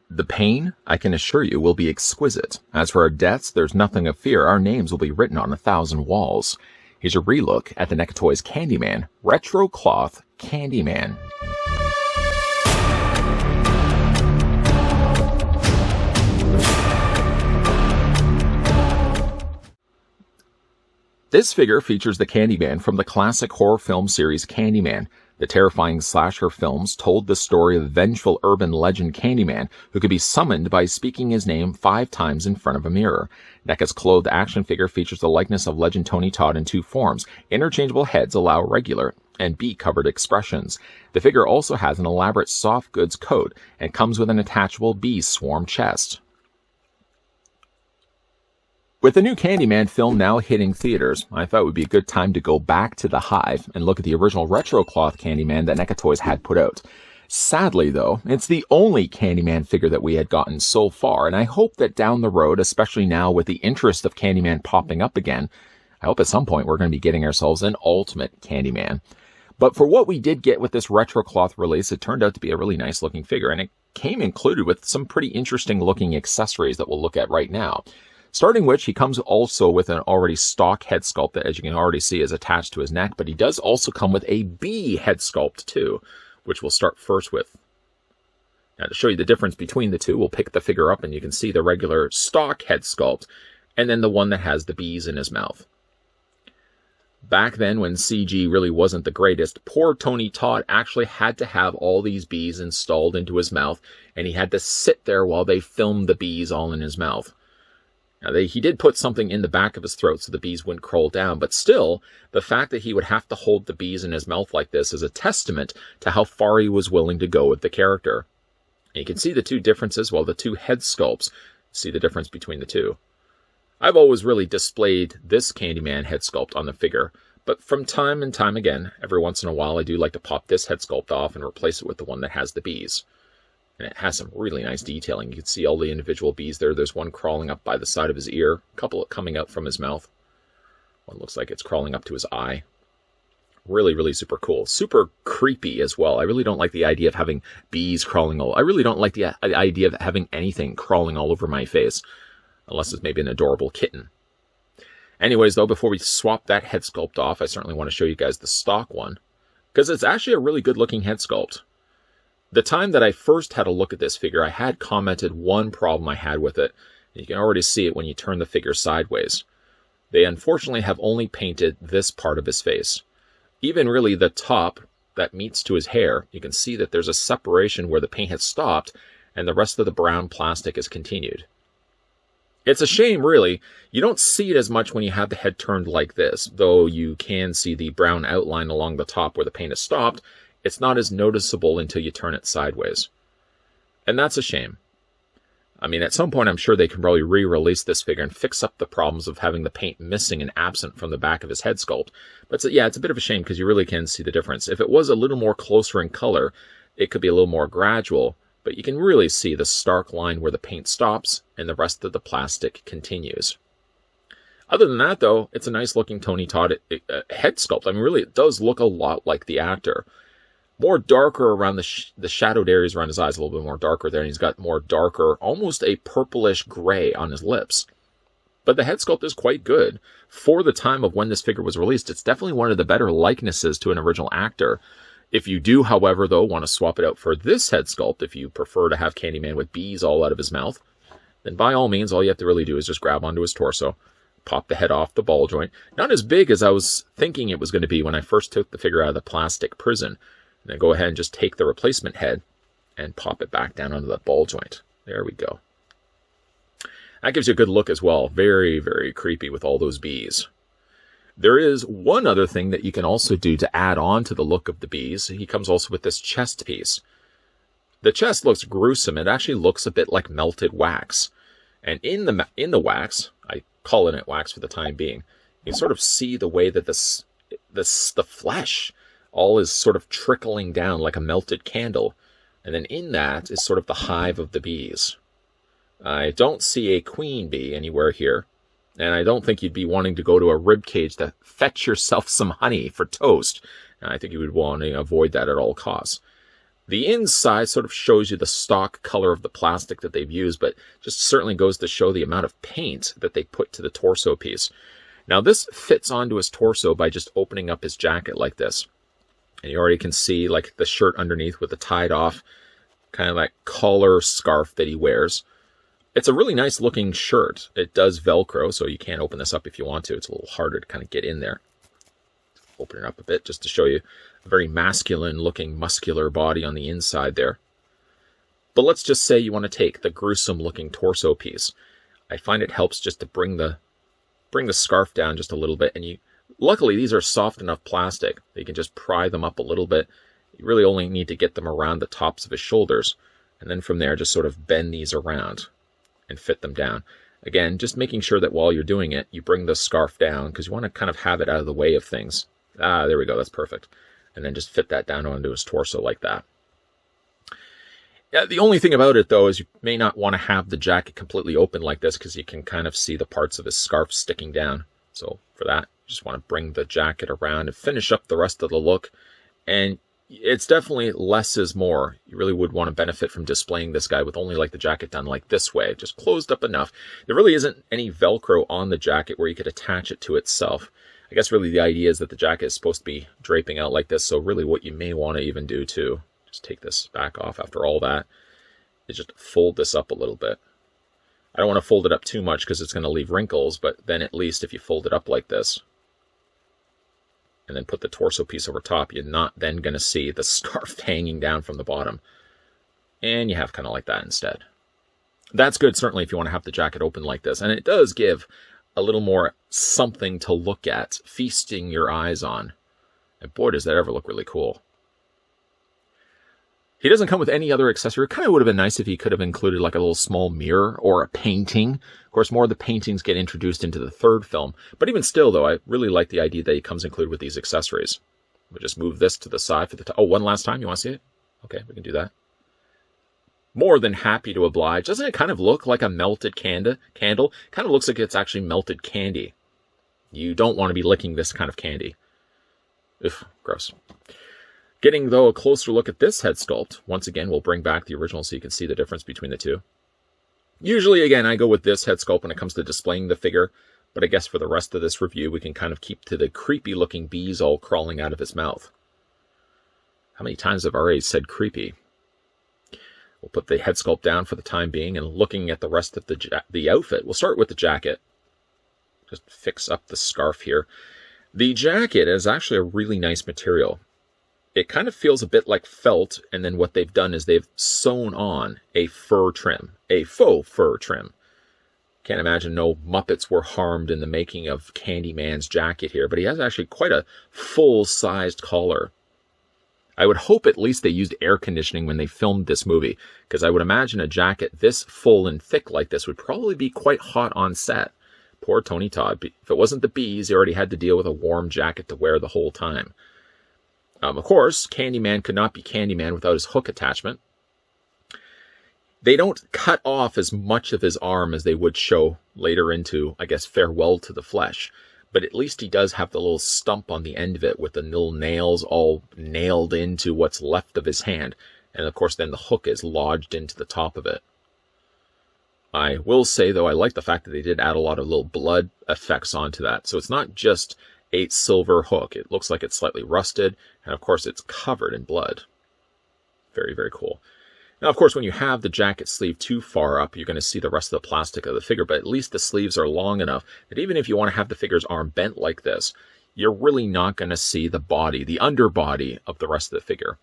The pain, I can assure you, will be exquisite. As for our deaths, there's nothing to fear. Our names will be written on 1,000 walls. Here's a relook at the NECA Toys Candyman Retro Cloth Candyman. This figure features the Candyman from the classic horror film series Candyman. The terrifying slasher films told the story of vengeful urban legend Candyman, who could be summoned by speaking his name 5 times in front of a mirror. NECA's clothed action figure features the likeness of legend Tony Todd in 2 forms. Interchangeable heads allow regular and bee-covered expressions. The figure also has an elaborate soft goods coat and comes with an attachable bee swarm chest. With the new Candyman film now hitting theaters, I thought it would be a good time to go back to the hive and look at the original retro cloth Candyman that NECA Toys had put out. Sadly, though, it's the only Candyman figure that we had gotten so far, and I hope that down the road, especially now with the interest of Candyman popping up again, I hope at some point we're going to be getting ourselves an ultimate Candyman. But for what we did get with this retro cloth release, it turned out to be a really nice looking figure, and it came included with some pretty interesting looking accessories that we'll look at right now. Starting which, he comes also with an already stock head sculpt that, as you can already see, is attached to his neck, but he does also come with a bee head sculpt too, which we'll start first with. Now, to show you the difference between the two, we'll pick the figure up and you can see the regular stock head sculpt, and then the one that has the bees in his mouth. Back then, when CG really wasn't the greatest, poor Tony Todd actually had to have all these bees installed into his mouth, and he had to sit there while they filmed the bees all in his mouth. Now, he did put something in the back of his throat so the bees wouldn't crawl down, but still, the fact that he would have to hold the bees in his mouth like this is a testament to how far he was willing to go with the character. And you can see the two differences, the 2 head sculpts, see the difference between the two. I've always really displayed this Candyman head sculpt on the figure, but from time and time again, every once in a while, I do like to pop this head sculpt off and replace it with the one that has the bees. And it has some really nice detailing. You can see all the individual bees there. There's one crawling up by the side of his ear, a couple coming out from his mouth. One looks like it's crawling up to his eye. Really, really super cool. Super creepy as well. I really don't like the idea of having bees crawling I really don't like the idea of having anything crawling all over my face, unless it's maybe an adorable kitten. Anyways, though, before we swap that head sculpt off, I certainly want to show you guys the stock one, because it's actually a really good-looking head sculpt. The time that I first had a look at this figure, I had commented one problem I had with it. You can already see it when you turn the figure sideways. They unfortunately have only painted this part of his face. Even really the top that meets to his hair, you can see that there's a separation where the paint has stopped and the rest of the brown plastic has continued. It's a shame, really. You don't see it as much when you have the head turned like this, though you can see the brown outline along the top where the paint has stopped. It's not as noticeable until you turn it sideways. And that's a shame. I mean, at some point, I'm sure they can probably re-release this figure and fix up the problems of having the paint missing and absent from the back of his head sculpt. But yeah, it's a bit of a shame because you really can see the difference. If it was a little more closer in color, it could be a little more gradual, but you can really see the stark line where the paint stops and the rest of the plastic continues. Other than that, though, it's a nice looking Tony Todd head sculpt. I mean, really, it does look a lot like the actor. More darker around the shadowed areas around his eyes, a little bit more darker there, and he's got more darker, almost a purplish gray on his lips. But the head sculpt is quite good. For the time of when this figure was released, it's definitely one of the better likenesses to an original actor. If you do, however, though, want to swap it out for this head sculpt, if you prefer to have Candyman with bees all out of his mouth, then by all means, all you have to really do is just grab onto his torso, pop the head off the ball joint. Not as big as I was thinking it was going to be when I first took the figure out of the plastic prison. And then go ahead and just take the replacement head and pop it back down onto that ball joint. There we go. That gives you a good look as well. Very, very creepy with all those bees. There is one other thing that you can also do to add on to the look of the bees. He comes also with this chest piece. The chest looks gruesome. It actually looks a bit like melted wax. And in the wax, I call it wax for the time being, you can sort of see the way that the flesh all is sort of trickling down like a melted candle. And then in that is sort of the hive of the bees. I don't see a queen bee anywhere here. And I don't think you'd be wanting to go to a rib cage to fetch yourself some honey for toast. And I think you would want to avoid that at all costs. The inside sort of shows you the stock color of the plastic that they've used, but just certainly goes to show the amount of paint that they put to the torso piece. Now this fits onto his torso by just opening up his jacket like this. And you already can see like the shirt underneath with the tied off kind of like collar scarf that he wears. It's a really nice looking shirt. It does Velcro, so you can open this up if you want to. It's a little harder to kind of get in there. Open it up a bit just to show you a very masculine looking muscular body on the inside there. But let's just say you want to take the gruesome looking torso piece. I find it helps just to bring the scarf down just a little bit, and luckily these are soft enough plastic that you can just pry them up a little bit. You really only need to get them around the tops of his shoulders, and then from there just sort of bend these around and fit them down. Again, just making sure that while you're doing it, you bring the scarf down because you want to kind of have it out of the way of things. Ah, there we go. That's perfect. And then just fit that down onto his torso like that. Yeah, the only thing about it, though, is you may not want to have the jacket completely open like this because you can kind of see the parts of his scarf sticking down. So for that, you just want to bring the jacket around and finish up the rest of the look. And it's definitely less is more. You really would want to benefit from displaying this guy with only like the jacket done like this way, just closed up enough. There really isn't any Velcro on the jacket where you could attach it to itself. I guess really the idea is that the jacket is supposed to be draping out like this, so really what you may want to even do too, just take this back off after all that, is just fold this up a little bit. I don't want to fold it up too much because it's going to leave wrinkles, but then at least if you fold it up like this, and then put the torso piece over top, you're not then going to see the scarf hanging down from the bottom. And you have kind of like that instead. That's good, certainly, if you want to have the jacket open like this. And it does give a little more something to look at, feasting your eyes on. And boy, does that ever look really cool. He doesn't come with any other accessory. It kind of would have been nice if he could have included like a little small mirror or a painting. Of course, more of the paintings get introduced into the third film. But even still, though, I really like the idea that he comes included with these accessories. We'll just move this to the side for the top. Oh, one last time. You want to see it? Okay, we can do that. More than happy to oblige. Doesn't it kind of look like a melted candle? Kind of looks like it's actually melted candy. You don't want to be licking this kind of candy. Ugh, gross. Getting, though, a closer look at this head sculpt. Once again, we'll bring back the original so you can see the difference between the two. Usually, again, I go with this head sculpt when it comes to displaying the figure. But I guess for the rest of this review, we can kind of keep to the creepy-looking bees all crawling out of his mouth. How many times have I already said creepy? We'll put the head sculpt down for the time being and looking at the rest of the outfit. We'll start with the jacket. Just fix up the scarf here. The jacket is actually a really nice material. It kind of feels a bit like felt, and then what they've done is they've sewn on a fur trim, a faux fur trim. Can't imagine no Muppets were harmed in the making of Candyman's jacket here, but he has actually quite a full-sized collar. I would hope at least they used air conditioning when they filmed this movie, because I would imagine a jacket this full and thick like this would probably be quite hot on set. Poor Tony Todd. If it wasn't the bees, he already had to deal with a warm jacket to wear the whole time. Of course, Candyman could not be Candyman without his hook attachment. They don't cut off as much of his arm as they would show later into, I guess, Farewell to the Flesh. But at least he does have the little stump on the end of it with the little nails all nailed into what's left of his hand. And of course, then the hook is lodged into the top of it. I will say, though, I like the fact that they did add a lot of little blood effects onto that. So it's not just a silver hook. It looks like it's slightly rusted. And of course, it's covered in blood. Very, very cool. Now, of course, when you have the jacket sleeve too far up, you're going to see the rest of the plastic of the figure, but at least the sleeves are long enough that even if you want to have the figure's arm bent like this, you're really not going to see the body, the underbody of the rest of the figure.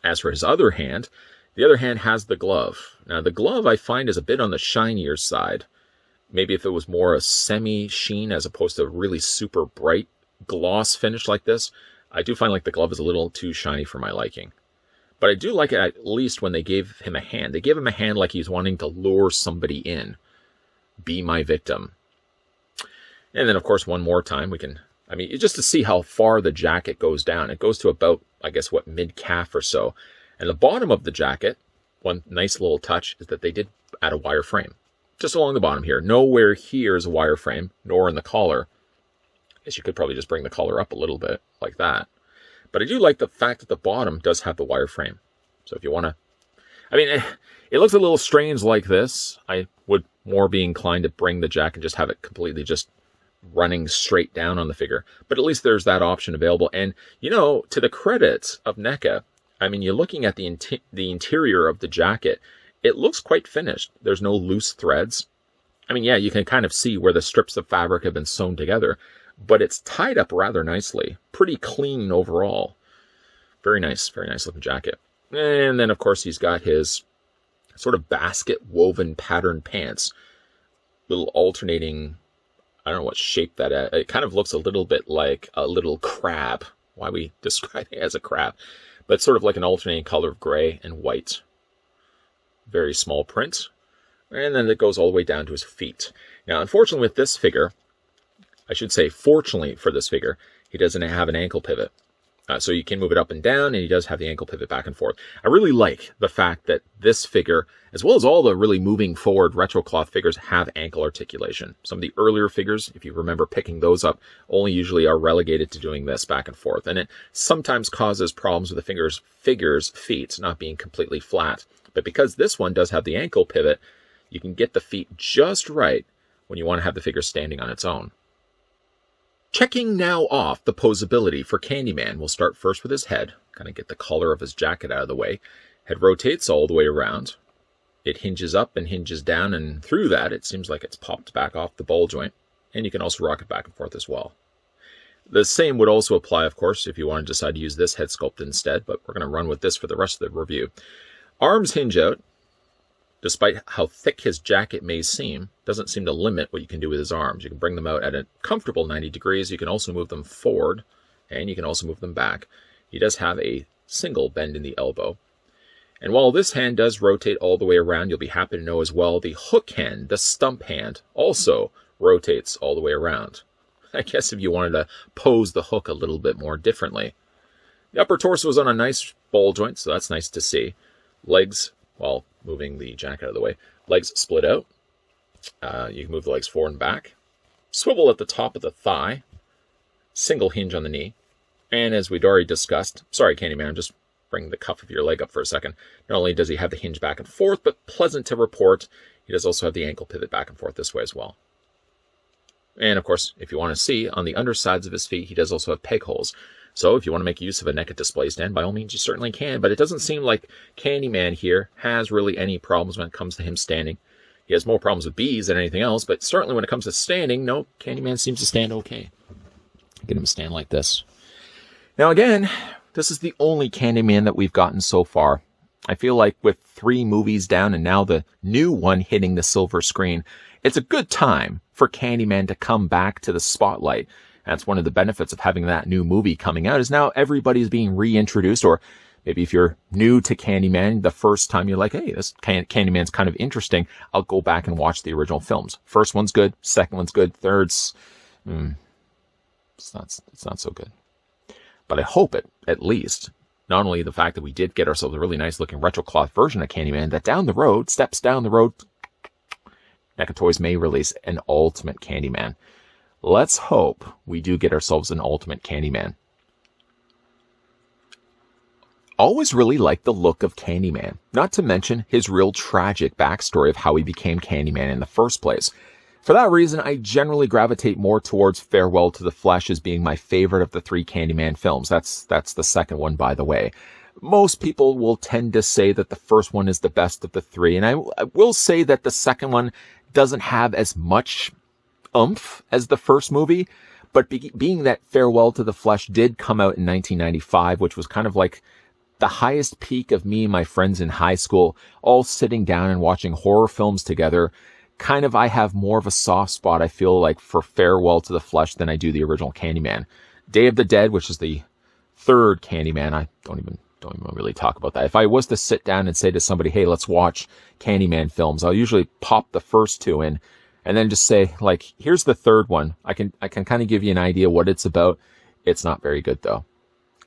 As for his other hand, the other hand has the glove. Now, the glove I find is a bit on the shinier side. Maybe if it was more a semi-sheen as opposed to a really super bright gloss finish like this, I do find like the glove is a little too shiny for my liking. But I do like it at least when they gave him a hand. They gave him a hand like he's wanting to lure somebody in. Be my victim. And then, of course, one more time, we can, just to see how far the jacket goes down. It goes to about, I guess, mid-calf or so. And the bottom of the jacket, one nice little touch, is that they did add a wire frame. Just along the bottom here. Nowhere here is a wire frame, nor in the collar. I guess you could probably just bring the collar up a little bit, like that. But I do like the fact that the bottom does have the wire frame. So if you want to, I mean, it looks a little strange like this. I would more be inclined to bring the jacket and just have it completely just running straight down on the figure. But at least there's that option available. And, you know, to the credit of NECA, I mean, you're looking at the interior of the jacket. It looks quite finished. There's no loose threads. I mean, yeah, you can kind of see where the strips of fabric have been sewn together, but it's tied up rather nicely. Pretty clean overall. Very nice looking jacket. And then, of course, he's got his sort of basket woven pattern pants. Little alternating, I don't know what shape that is. It kind of looks a little bit like a little crab. Why we describe it as a crab. But sort of like an alternating color of gray and white. Very small print. And then it goes all the way down to his feet. Now, unfortunately with this figure, I should say fortunately for this figure, he doesn't have an ankle pivot. So you can move it up and down, and he does have the ankle pivot back and forth. I really like the fact that this figure, as well as all the really moving forward retro cloth figures, have ankle articulation. Some of the earlier figures, if you remember picking those up, only usually are relegated to doing this back and forth. And it sometimes causes problems with the figure's feet not being completely flat. But because this one does have the ankle pivot, you can get the feet just right when you want to have the figure standing on its own. Checking now off the posability for Candyman, we'll start first with his head. Kind of get the collar of his jacket out of the way. Head rotates all the way around. It hinges up and hinges down, and through that, it seems like it's popped back off the ball joint. And you can also rock it back and forth as well. The same would also apply, of course, if you want to decide to use this head sculpt instead, but we're going to run with this for the rest of the review. Arms hinge out. Despite how thick his jacket may seem, doesn't seem to limit what you can do with his arms. You can bring them out at a comfortable 90 degrees. You can also move them forward, and you can also move them back. He does have a single bend in the elbow. And while this hand does rotate all the way around, you'll be happy to know as well, the hook hand, the stump hand, also rotates all the way around. I guess if you wanted to pose the hook a little bit more differently. The upper torso is on a nice ball joint, so that's nice to see. Legs, well, moving the jacket out of the way. Legs split out. You can move the legs forward and back. Swivel at the top of the thigh. Single hinge on the knee. And as we'd already discussed, sorry Candyman, I'm just bringing the cuff of your leg up for a second. Not only does he have the hinge back and forth, but pleasant to report, he does also have the ankle pivot back and forth this way as well. And of course, if you want to see, on the undersides of his feet, he does also have peg holes. So if you want to make use of a NECA display stand, by all means, you certainly can. But it doesn't seem like Candyman here has really any problems when it comes to him standing. He has more problems with bees than anything else, but certainly when it comes to standing, no, Candyman seems to stand okay. Get him to stand like this. Now again, this is the only Candyman that we've gotten so far. I feel like with 3 movies down and now the new one hitting the silver screen, it's a good time for Candyman to come back to the spotlight. That's one of the benefits of having that new movie coming out, is now everybody's being reintroduced. Or maybe if you're new to Candyman, the first time you're like, hey, this Candyman's kind of interesting, I'll go back and watch the original films. First one's good, second one's good, third's, it's not so good. But I hope at least, not only the fact that we did get ourselves a really nice looking retro cloth version of Candyman, that down the road, steps down the road, NECA Toys may release an ultimate Candyman. Let's hope we do get ourselves an ultimate Candyman. Always really liked the look of Candyman, not to mention his real tragic backstory of how he became Candyman in the first place. For that reason, I generally gravitate more towards Farewell to the Flesh as being my favorite of the 3 Candyman films. That's the second one, by the way. Most people will tend to say that the first one is the best of the 3, and I will say that the second one doesn't have as much oomph as the first movie, but being that Farewell to the Flesh did come out in 1995, which was kind of like the highest peak of me and my friends in high school, all sitting down and watching horror films together, I have more of a soft spot, I feel like, for Farewell to the Flesh than I do the original Candyman. Day of the Dead, which is the 3rd Candyman, I don't even really talk about that. If I was to sit down and say to somebody, hey, let's watch Candyman films, I'll usually pop the first 2 in, and then just say, like, here's the 3rd one. I can kind of give you an idea what it's about. It's not very good, though.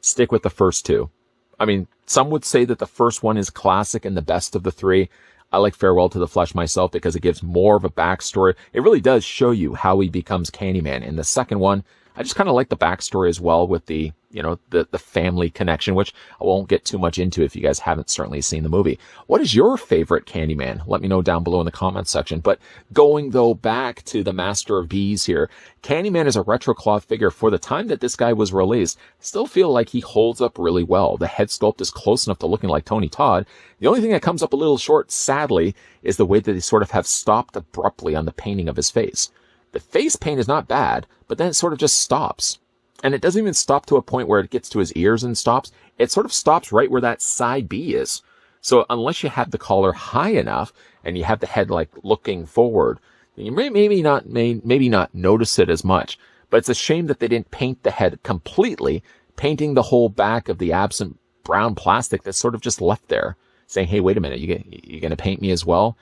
Stick with the first 2. I mean, some would say that the first one is classic and the best of the 3. I like Farewell to the Flesh myself because it gives more of a backstory. It really does show you how he becomes Candyman. In the second one, I just kind of like the backstory as well with the, the family connection, which I won't get too much into if you guys haven't certainly seen the movie. What is your favorite Candyman? Let me know down below in the comments section. But going, though, back to the Master of Bees here, Candyman is a retro cloth figure. For the time that this guy was released, I still feel like he holds up really well. The head sculpt is close enough to looking like Tony Todd. The only thing that comes up a little short, sadly, is the way that they sort of have stopped abruptly on the painting of his face. The face paint is not bad, but then it sort of just stops. And it doesn't even stop to a point where it gets to his ears and stops. It sort of stops right where that side B is. So unless you have the collar high enough and you have the head like looking forward, you maybe not notice it as much. But it's a shame that they didn't paint the head completely, painting the whole back of the absent brown plastic that's sort of just left there, saying, hey, wait a minute, you going to paint me as well?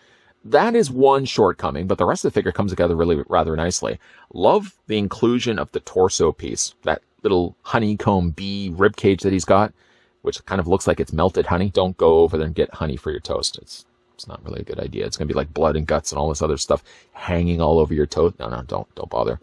That is one shortcoming, but the rest of the figure comes together really rather nicely. Love the inclusion of the torso piece, that little honeycomb bee ribcage that he's got, which kind of looks like it's melted honey. Don't go over there and get honey for your toast. It's not really a good idea. It's going to be like blood and guts and all this other stuff hanging all over your toast. No, don't bother.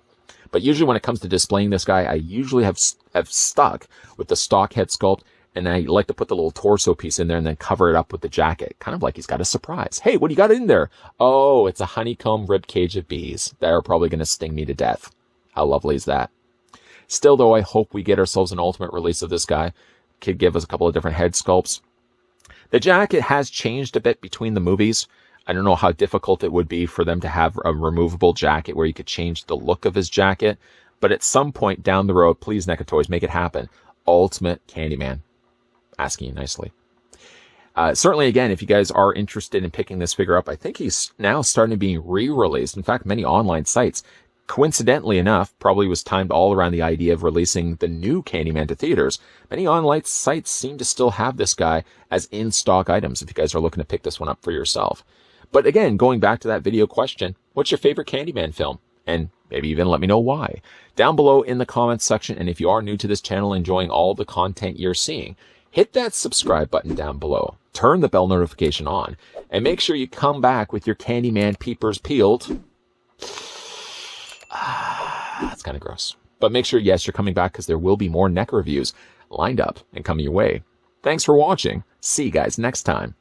But usually when it comes to displaying this guy, I usually have stuck with the stock head sculpt. And I like to put the little torso piece in there and then cover it up with the jacket. Kind of like he's got a surprise. Hey, what do you got in there? Oh, it's a honeycomb rib cage of bees. They're probably going to sting me to death. How lovely is that? Still, though, I hope we get ourselves an ultimate release of this guy. Could give us a couple of different head sculpts. The jacket has changed a bit between the movies. I don't know how difficult it would be for them to have a removable jacket where you could change the look of his jacket. But at some point down the road, please, NECA Toys, make it happen. Ultimate Candyman. Asking you nicely. Certainly, again, if you guys are interested in picking this figure up, I think he's now starting to be re-released. In fact, many online sites, coincidentally enough, probably was timed all around the idea of releasing the new Candyman to theaters. Many online sites seem to still have this guy as in-stock items if you guys are looking to pick this one up for yourself. But again, going back to that video question, what's your favorite Candyman film? And maybe even let me know why. Down below in the comments section, and if you are new to this channel, enjoying all the content you're seeing, hit that subscribe button down below, turn the bell notification on, and make sure you come back with your Candyman peepers peeled. That's kind of gross. But make sure, yes, you're coming back because there will be more NECA reviews lined up and coming your way. Thanks for watching. See you guys next time.